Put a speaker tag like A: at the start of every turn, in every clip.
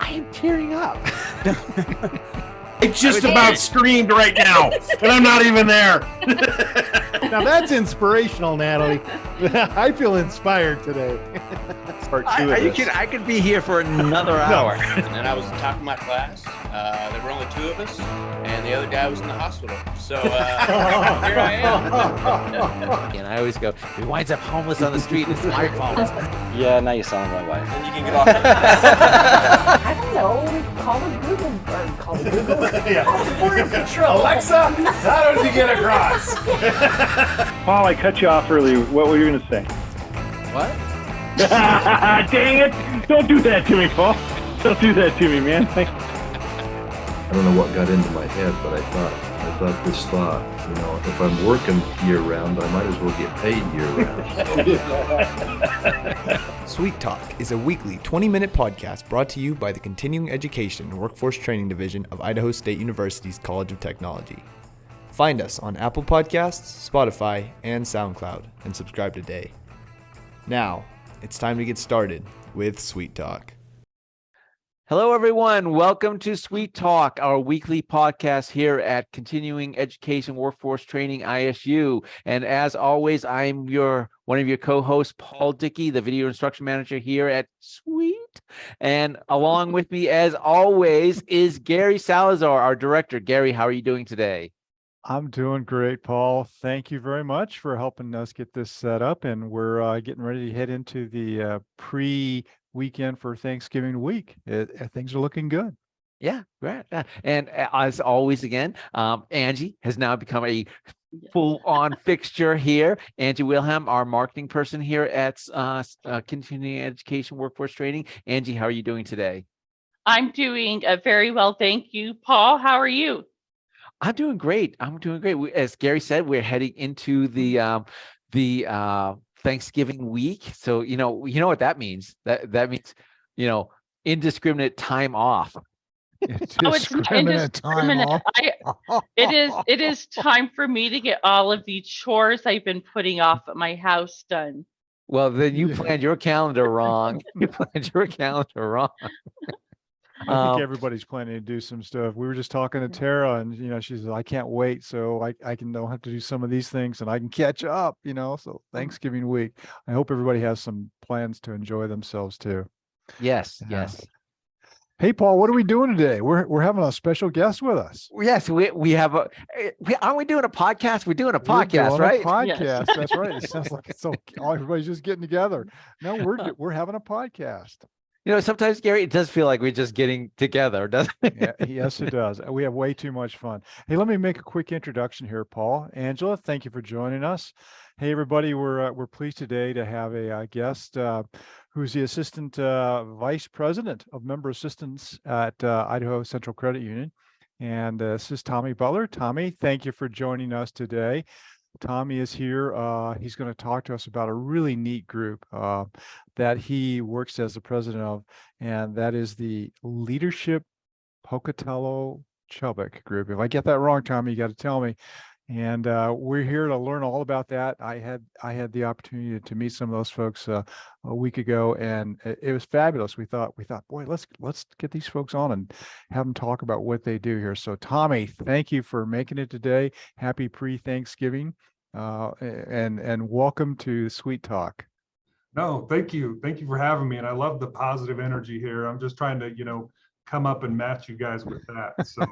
A: I am tearing up.
B: I just about screamed right now, and I'm not even there.
C: Now that's inspirational, Natalie. I feel inspired today.
D: Part two of this.
A: I could be here for another hour.
E: And then I was at the top of my class. There were only two of us, and the other guy was in the hospital. So here I am.
A: And I always go, he winds up homeless on the street. It's my fault.
D: Yeah, now you sound like my wife.
E: And you can get off.
F: I don't know. Call it Google. Or call it Google.
B: Border Patrol. Alexa, how did you get across?
G: Paul, I cut you off earlier. What were you going to say?
A: What?
G: Dang it! Don't do that to me, Paul. Don't do that to me, man.
H: I don't know what got into my head, but I thought this thought, if I'm working year round, I might as well get paid year round.
I: Sweet Talk is a weekly 20-minute podcast brought to you by the Continuing Education and Workforce Training Division of Idaho State University's College of Technology. Find us on Apple Podcasts, Spotify, and SoundCloud, and subscribe today. Now, it's time to get started with Sweet Talk.
A: Hello, everyone. Welcome to Sweet Talk, our weekly podcast here at Continuing Education Workforce Training ISU. And as always, I'm one of your co-hosts, Paul Dickey, the video instruction manager here at Sweet. And along with me, as always, is Gary Salazar, our director. Gary, how are you doing today?
C: I'm doing great, Paul. Thank you very much for helping us get this set up. And we're getting ready to head into the pre-weekend for Thanksgiving week. Things are looking good.
A: Yeah, right. And as always, again, Angie has now become a full-on fixture here. Angie Wilhelm, our marketing person here at Continuing Education Workforce Training. Angie, how are you doing today?
J: I'm doing very well, thank you. Paul, how are you?
A: I'm doing great. As Gary said, we're heading into the Thanksgiving week. So you know what that means. That means indiscriminate time off.
J: It's indiscriminate. Time off. It is time for me to get all of the chores I've been putting off at my house done.
A: Well, then you planned your calendar wrong.
C: I think everybody's planning to do some stuff. We were just talking to Tara, and she says, "I can't wait, so I don't have to do some of these things, and I can catch up." So Thanksgiving week. I hope everybody has some plans to enjoy themselves too.
A: Yes.
C: Hey, Paul, what are we doing today? We're having a special guest with us.
A: Yes, we have aren't we doing a podcast? We're doing a podcast, right?
C: Podcast.
J: Yes.
C: That's right. It sounds like it's so everybody's just getting together. No, we're having a podcast.
A: Sometimes, Gary, it does feel like we're just getting together, doesn't it?
C: Yeah, yes, it does. We have way too much fun. Hey, let me make a quick introduction here, Paul. Angela, thank you for joining us. Hey, everybody, we're pleased today to have a guest who's the Assistant Vice President of Member Assistance at Idaho Central Credit Union. And this is Tommy Butler. Tommy, thank you for joining us today. Tommy is here. He's going to talk to us about a really neat group that he works as the president of, and that is the Leadership Pocatello Chubbuck group. If I get that wrong, Tommy, you got to tell me. And we're here to learn all about that. I had the opportunity to meet some of those folks a week ago, and it was fabulous. We thought, boy, let's get these folks on and have them talk about what they do here. So, Tommy, thank you for making it today. Happy pre-Thanksgiving, and welcome to Sweet Talk.
K: No, thank you for having me, and I love the positive energy here. I'm just trying to, come up and match you guys with that. So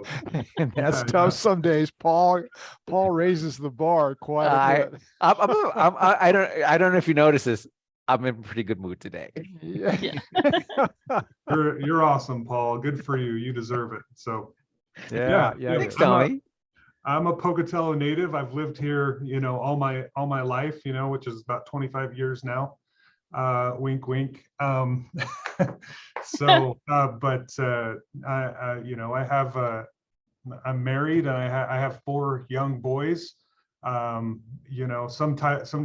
C: and that's tough some days. Paul raises the bar quite a bit.
A: I don't know if you notice this. I'm in a pretty good mood today.
C: Yeah.
K: You're awesome, Paul. Good for you. You deserve it. So
C: yeah.
A: Thanks, Tommy.
K: I'm a Pocatello native. I've lived here, all my life, which is about 25 years now. Wink, wink. I'm married, and I have 4 young boys. Some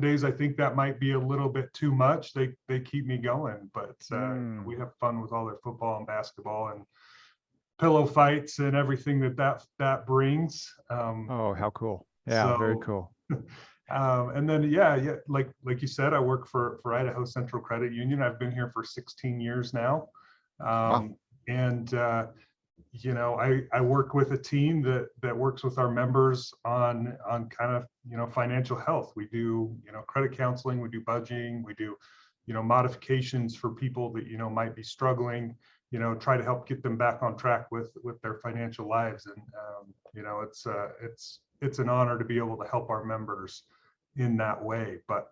K: days I think that might be a little bit too much. They keep me going, but we have fun with all their football and basketball and pillow fights and everything that brings.
C: Oh, how cool. Yeah, very cool.
K: And then, like you said, I work for Idaho Central Credit Union. I've been here for 16 years now.
C: Wow.
K: And I work with a team that works with our members on kind of financial health. We do credit counseling, we do budgeting, we do modifications for people that might be struggling, try to help get them back on track with their financial lives. And it's an honor to be able to help our members in that way. But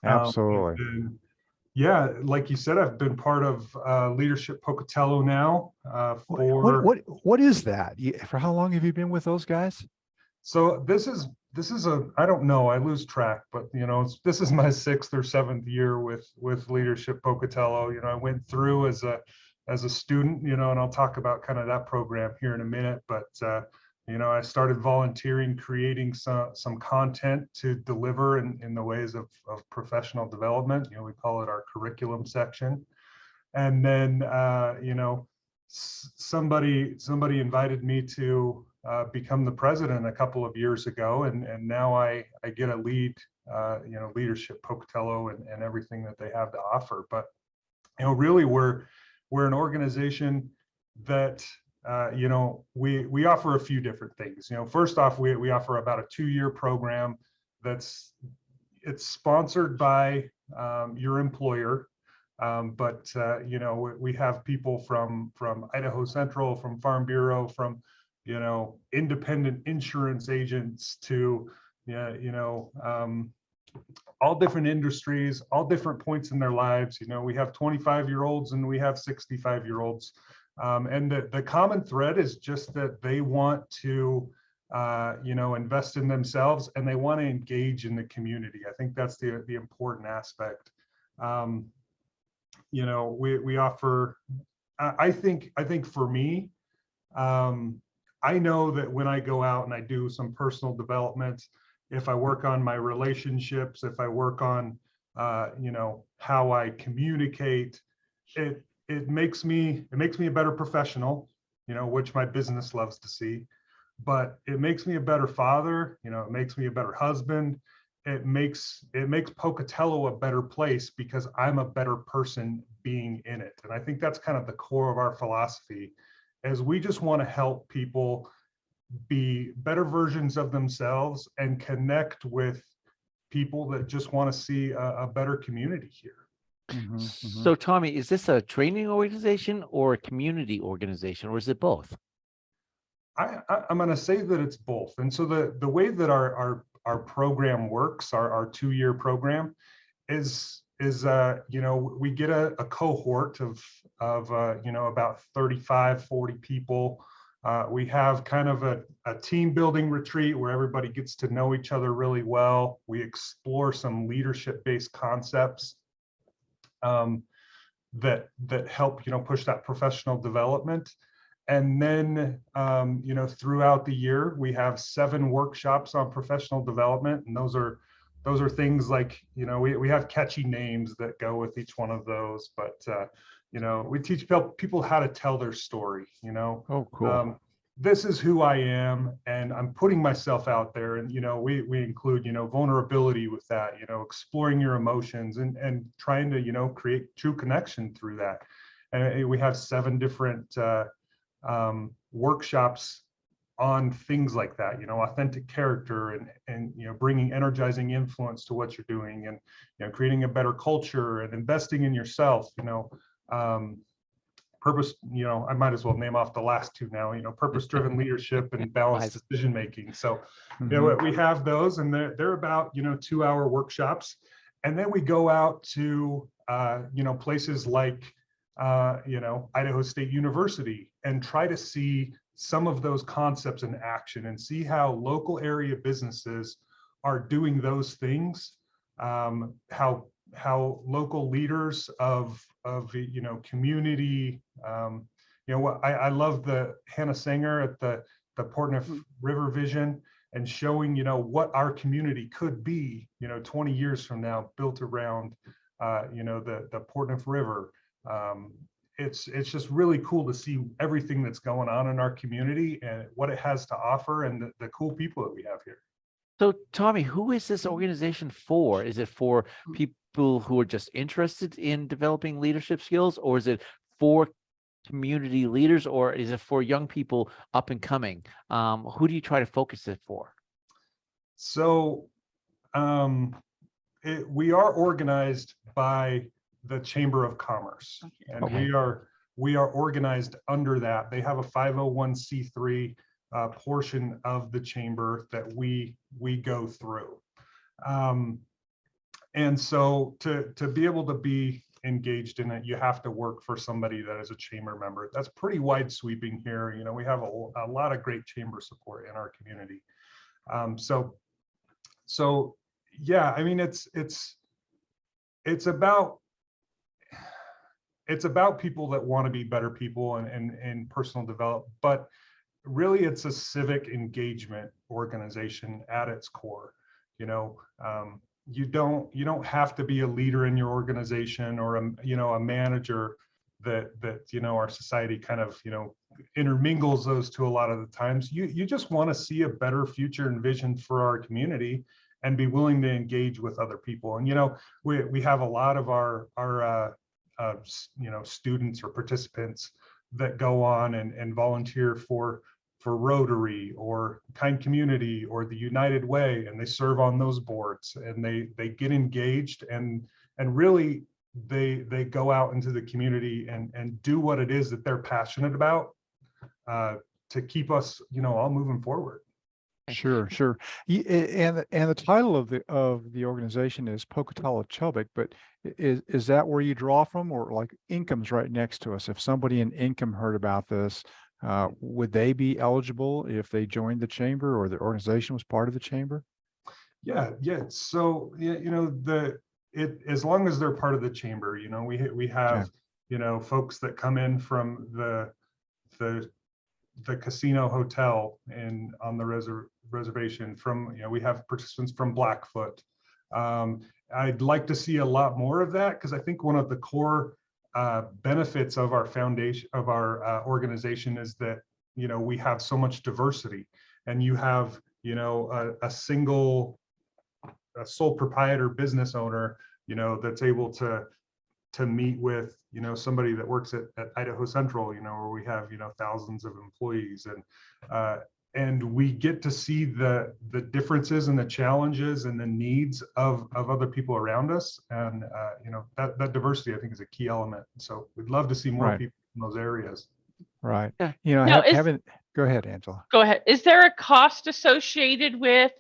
C: absolutely.
K: Yeah, like you said, I've been part of Leadership Pocatello now for
C: what is that? For how long have you been with those guys?
K: So this is I don't know, I lose track, but this is my 6th or 7th year with Leadership Pocatello. I went through as a student, and I'll talk about kind of that program here in a minute, but I started volunteering, creating some content to deliver in the ways of professional development. We call it our curriculum section. And then, somebody invited me to become the president a couple of years ago. And now I get a lead, Leadership Pocatello and everything that they have to offer. But, really we're an organization that we offer a few different things. First off, we offer about a 2-year program it's sponsored by your employer, but we have people from Idaho Central, from Farm Bureau, from independent insurance agents to all different industries, all different points in their lives. We have 25-year-olds and we have 65-year-olds. And the common thread is just that they want to, invest in themselves and they want to engage in the community. I think that's the important aspect. We offer, I think for me, I know that when I go out and I do some personal development, if I work on my relationships, if I work on, how I communicate, it makes me a better professional, which my business loves to see, but it makes me a better father, it makes me a better husband. It makes Pocatello a better place because I'm a better person being in it. And I think that's kind of the core of our philosophy, is we just want to help people be better versions of themselves and connect with people that just want to see a better community here.
A: Mm-hmm, mm-hmm. So Tommy, is this a training organization or a community organization, or is it both?
K: I'm going to say that it's both. And so the way that our program works, our 2-year program, is we get a cohort of about 35, 40 people. We have kind of a team building retreat where everybody gets to know each other really well. We explore some leadership-based concepts that help push that professional development. And then throughout the year we have 7 workshops on professional development, and those are things like we have catchy names that go with each one of those, but we teach people how to tell their story.
C: Oh, cool.
K: This is who I am, and I'm putting myself out there, and we include vulnerability with that, exploring your emotions and trying to create true connection through that. And we have 7 different workshops on things like that, authentic character and bringing energizing influence to what you're doing, and creating a better culture and investing in yourself. Purpose, I might as well name off the last 2 now, purpose-driven leadership and balanced decision making. So, we have those, and they're about 2-hour workshops, and then we go out to places like Idaho State University and try to see some of those concepts in action and see how local area businesses are doing those things, how local leaders of community, I love the Hannah Sanger at the Portneuf River Vision, and showing what our community could be 20 years from now, built around the Portneuf River. It's just really cool to see everything that's going on in our community and what it has to offer, and the cool people that we have here.
A: So Tommy, who is this organization for? Is it for people who are just interested in developing leadership skills, or is it for community leaders, or is it for young people up and coming? Who do you try to focus it for?
K: So we are organized by the Chamber of Commerce, and we are organized under that. They have a 501c3 portion of the chamber that we go through. And so to be able to be engaged in it, you have to work for somebody that is a chamber member. That's pretty wide sweeping here. You know, we have a lot of great chamber support in our community. So yeah, I mean, it's about people that want to be better people and personal development, but really it's a civic engagement organization at its core. You know, you don't have to be a leader in your organization or a manager that our society kind of intermingles those two a lot of the times. You just want to see a better future and vision for our community and be willing to engage with other people. And we have a lot of our students or participants that go on and volunteer for Rotary or Kind Community or the United Way, and they serve on those boards, and they get engaged and really they go out into the community and do what it is that they're passionate about to keep us all moving forward.
C: Sure. And the title of the organization is Pocatello Chubbuck, but is that where you draw from, or like Income's right next to us? If somebody in Income heard about this, would they be eligible if they joined the chamber or the organization was part of the chamber?
K: Yeah. So as long as they're part of the chamber, we have folks that come in from the casino hotel and on the reservation. From we have participants from Blackfoot. I'd like to see a lot more of that, because I think one of the core benefits of our foundation, of our organization, is that we have so much diversity, and you have a sole proprietor business owner that's able to meet with somebody that works at Idaho Central, where we have thousands of employees, and we get to see the differences and the challenges and the needs of other people around us, and that diversity, I think, is a key element. So we'd love to see more people in those areas.
C: Right.
J: Yeah.
C: Go ahead, Angela.
J: Go ahead. Is there a cost associated with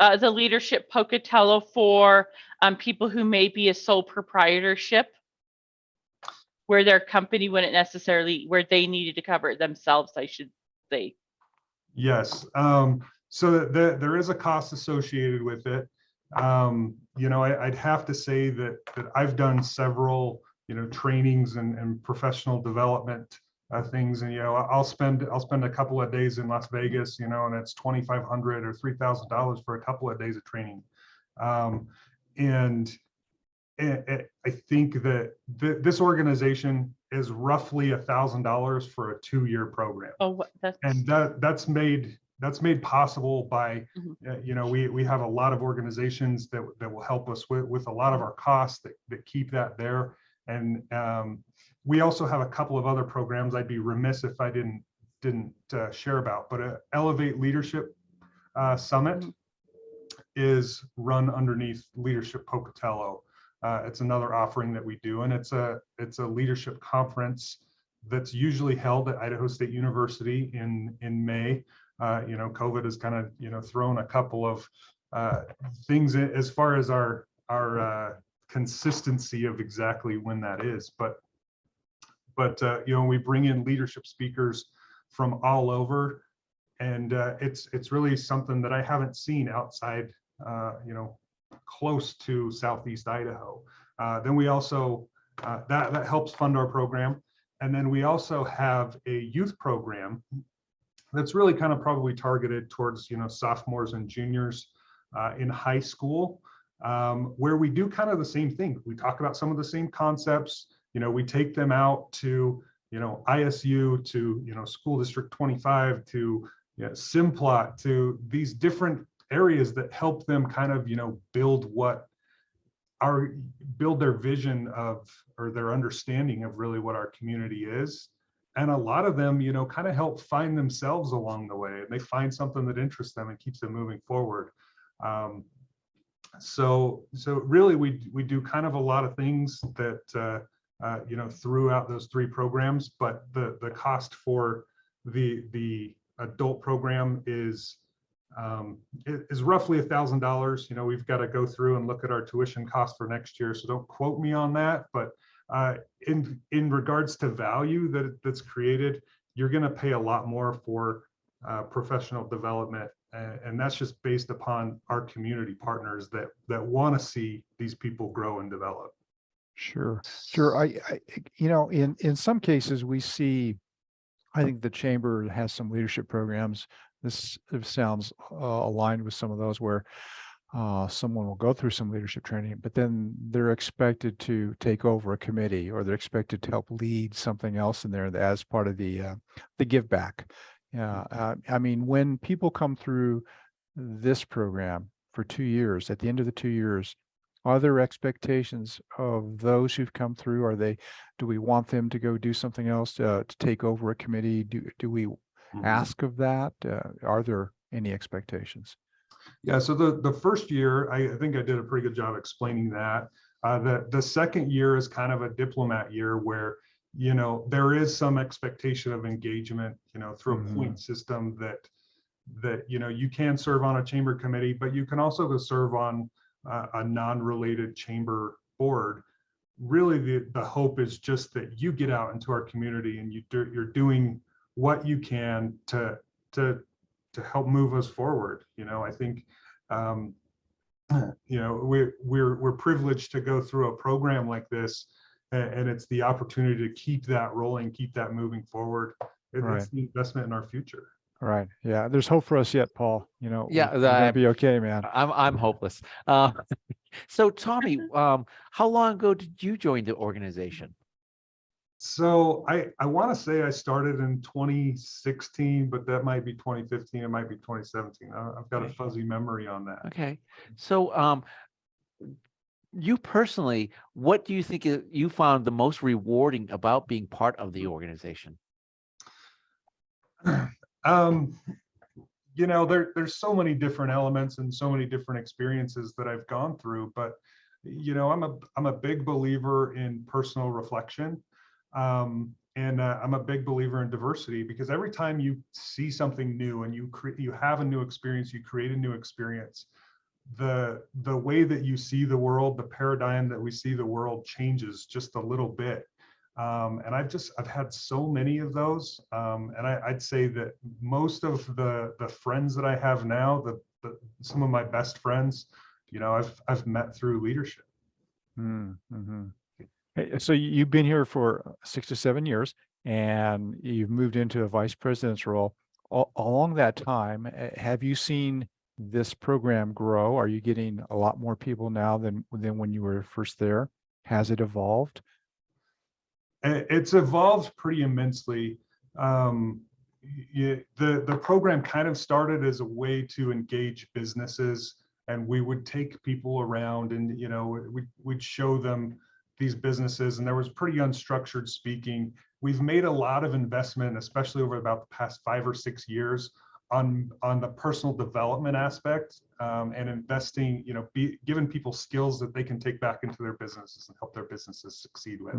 J: the Leadership Pocatello for people who may be a sole proprietorship, where their company wouldn't necessarily, where they needed to cover it themselves, I should say?
K: Yes. So there is a cost associated with it. I'd have to say that I've done several, trainings and professional development things, and I'll spend a couple of days in Las Vegas, and it's $2,500 or $3,000 for a couple of days of training, and I think that this organization is roughly $1,000 for a 2-year program.
J: Oh,
K: that's made possible by, we have a lot of organizations that will help us with a lot of our costs that keep that there. And we also have a couple of other programs I'd be remiss if I didn't share about, but Elevate Leadership Summit is run underneath Leadership Pocatello. It's another offering that we do, and it's a leadership conference that's usually held at Idaho State University in May. COVID has kind of thrown a couple of things as far as our consistency of exactly when that is, but we bring in leadership speakers from all over, and it's really something that I haven't seen outside close to Southeast Idaho. Then we also, that helps fund our program. And then we also have a youth program that's really kind of probably targeted towards, sophomores and juniors in high school, where we do kind of the same thing. We talk about some of the same concepts. We take them out to, ISU, to, School District 25, to Simplot, to these different areas that help them kind of build their vision of, or their understanding of really what our community is, and a lot of them, kind of help find themselves along the way, and they find something that interests them and keeps them moving forward. So really, we do kind of a lot of things that throughout those 3 programs, but the cost for the adult program is roughly $1,000. We've got to go through and look at our tuition cost for next year, so don't quote me on that. But in regards to value that's created, you're going to pay a lot more for professional development, and that's just based upon our community partners that want to see these people grow and develop.
C: Sure. I in some cases we see, I think the chamber has some leadership programs. This sounds aligned with some of those where someone will go through some leadership training, but then they're expected to take over a committee, or they're expected to help lead something else in there as part of the give back. I mean, when people come through this program for 2 years, at the end of the 2 years, are there expectations of those who've come through? Do we want them to go do something else, to take over a committee? Do we ask of that? Are there any expectations?
K: Yeah, so the first year, I think I did a pretty good job explaining that. The second year is kind of a diplomat year where, there is some expectation of engagement, through a point system that you can serve on a chamber committee, but you can also go serve on a non-related chamber board. Really, the hope is just that you get out into our community and you're doing what you can to help move us forward. I think we're privileged to go through a program like this, and it's the opportunity to keep that rolling, keep that moving forward. It's the investment in our future.
C: Right. Yeah. There's hope for us yet, Paul.
A: Yeah,
C: we're gonna be okay, man.
A: I'm hopeless. So Tommy, how long ago did you join the organization?
K: So I want to say I started in 2016, but that might be 2015. It might be 2017. I've got a fuzzy memory on that.
A: Okay. So you personally, what do you think you found the most rewarding about being part of the organization?
K: There's so many different elements and so many different experiences that I've gone through, but I'm a big believer in personal reflection. And I'm a big believer in diversity, because every time you see something new and you have a new experience, you create a new experience, the way that you see the world, the paradigm that we see the world changes just a little bit. And I've had so many of those. And I'd say that most of the friends that I have now, some of my best friends, I've met through leadership.
C: So you've been here for 6 to 7 years, and you've moved into a vice president's role. Along that time, have you seen this program grow? Are you getting a lot more people now than when you were first there? Has it evolved?
K: It's evolved pretty immensely. The program kind of started as a way to engage businesses, and we would take people around and we'd show them these businesses, and there was pretty unstructured speaking. We've made a lot of investment, especially over about the past 5 or 6 years, on the personal development aspect, and investing, giving people skills that they can take back into their businesses and help their businesses succeed with.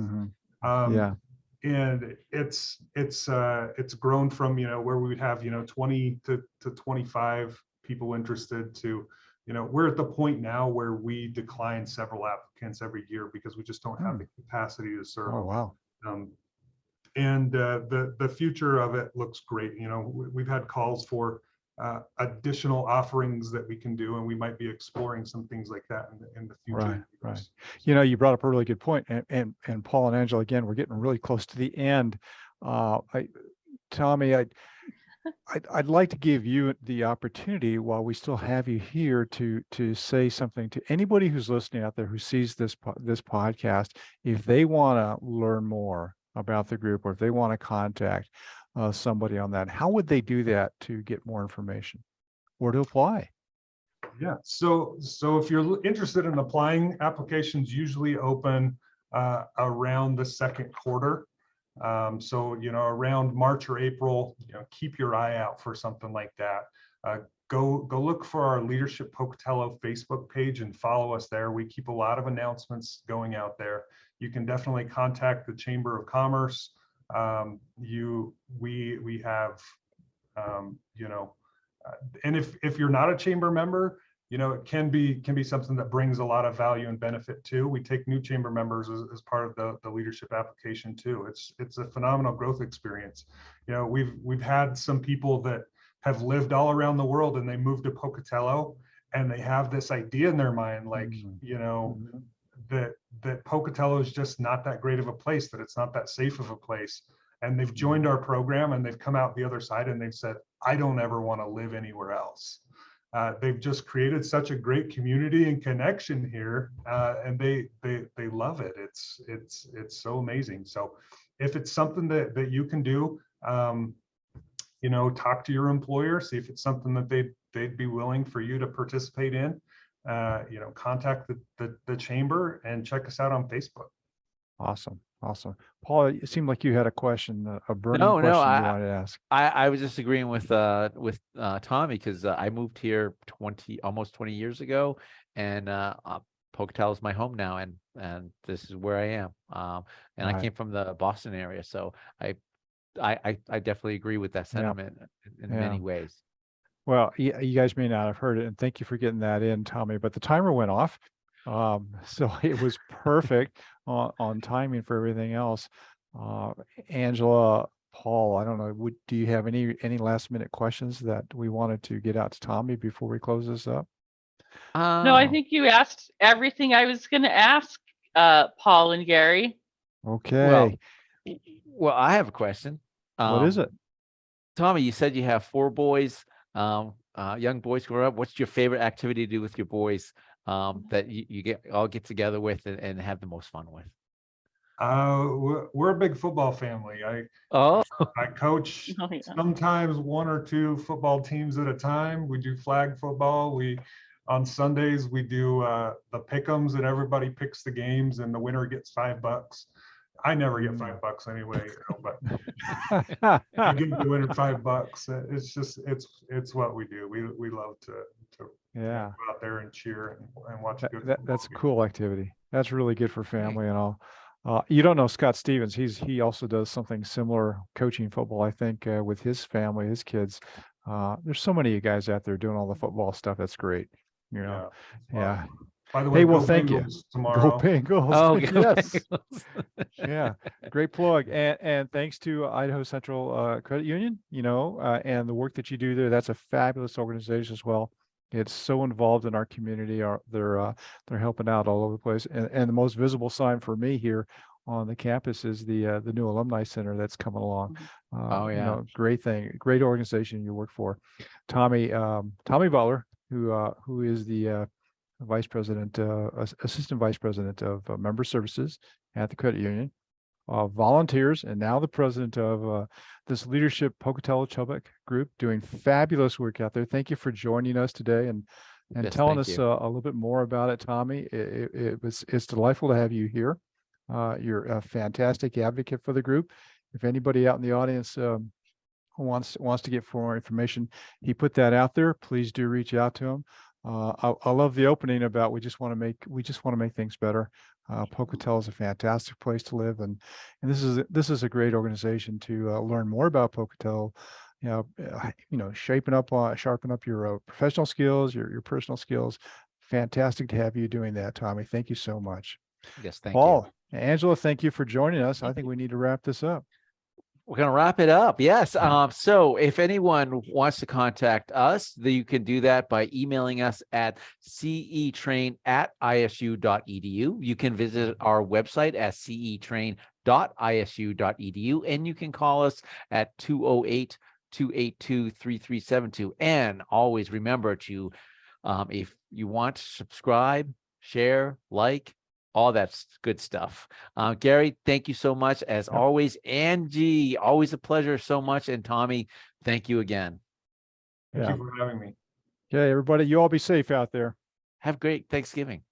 K: And it's grown from where we would have 20 to 25 people interested to we're at the point now where we decline several applicants every year because we just don't have the capacity to serve.
C: Oh, wow.
K: And the future of it looks great. We've had calls for additional offerings that we can do, and we might be exploring some things like that in the future.
C: Right. You brought up a really good point, and Paul and Angela, again, we're getting really close to the end. Tommy, I'd like to give you the opportunity, while we still have you here, to say something to anybody who's listening out there who sees this podcast. If they want to learn more about the group, or if they want to contact somebody on that, how would they do that to get more information or to apply?
K: Yeah, so if you're interested in applying, applications usually open around the second quarter. So, around March or April, keep your eye out for something like that. Go look for our Leadership Pocatello Facebook page and follow us there. We keep a lot of announcements going out there. You can definitely contact the Chamber of Commerce. We have, and if you're not a chamber member, it can be something that brings a lot of value and benefit too. We take new chamber members as part of the leadership application too. It's a phenomenal growth experience. We've had some people that have lived all around the world and they moved to Pocatello and they have this idea in their mind, like, that Pocatello is just not that great of a place, that it's not that safe of a place. And they've joined our program and they've come out the other side and they've said, I don't ever want to live anywhere else. They've just created such a great community and connection here, and they love it. It's so amazing. So if it's something that you can do, talk to your employer, see if it's something that they'd be willing for you to participate in. Contact the chamber and check us out on Facebook.
C: Awesome. Paul, it seemed like you had a question, a burning question you wanted to ask.
A: I was just agreeing with Tommy, because I moved here almost 20 years ago, and Pocatello is my home now, and this is where I am. And I came from the Boston area, so I definitely agree with that sentiment in many ways.
C: Well, you guys may not have heard it, and thank you for getting that in, Tommy, but the timer went off. So it was perfect on timing for everything else. Angela, Paul, I don't know, do you have any last minute questions that we wanted to get out to Tommy before we close this up?
J: No, I think you asked everything I was going to ask, Paul and Gary.
C: Okay.
A: Well, I have a question.
C: What is it?
A: Tommy, you said you have 4 boys, young boys grow up. What's your favorite activity to do with your boys that you get together with and have the most fun with?
K: We're a big football family. I coach sometimes 1 or 2 football teams at a time. We do flag football. On Sundays we do the pick'ems, and everybody picks the games, and the winner gets $5. I never get $5 anyway, but I give the winner $5. It's just it's what we do. We love to go out there and cheer and watch a good
C: that's a cool activity. That's really good for family and all. You don't know Scott Stevens. He also does something similar, coaching football, I think, with his family, his kids. There's so many of you guys out there doing all the football stuff. That's great. Yeah.
K: By the way,
C: hey, well,
K: go
C: thank
K: Bengals
C: you.
K: Tomorrow.
C: Go Bengals.
A: Oh,
C: yes.
A: Bengals.
C: Yeah, great plug. And thanks to Idaho Central Credit Union, and the work that you do there. That's a fabulous organization as well. It's so involved in our community. They're helping out all over the place. And the most visible sign for me here on the campus is the new Alumni Center that's coming along. Great thing, great organization you work for. Tommy Butler, who is the assistant vice president of member services at the credit union, volunteers, and now the president of this Leadership Pocatello Chubbuck group, doing fabulous work out there. Thank you for joining us today and telling us a little bit more about it, Tommy. It's delightful to have you here. You're a fantastic advocate for the group. If anybody out in the audience wants to get more information, he put that out there. Please do reach out to him. I love the opening about we just want to make things better. Pocatello is a fantastic place to live, and this is a great organization to learn more about Pocatello. Sharpen up your professional skills, your personal skills. Fantastic to have you doing that, Tommy. Thank you so much.
A: Yes, thank
C: Paul,
A: you.
C: Angela, thank you for joining us. I think we need to wrap this up.
A: We're going to wrap it up. Yes. So if anyone wants to contact us, you can do that by emailing us at cetrain@isu.edu. You can visit our website at cetrain.isu.edu, and you can call us at 208-282-3372. And always remember to, if you want to subscribe, share, like, all that good stuff. Gary, thank you so much. As always, Angie, always a pleasure so much. And Tommy, thank you again.
K: Thank you for having me.
C: Okay, everybody, you all be safe out there.
A: Have a great Thanksgiving.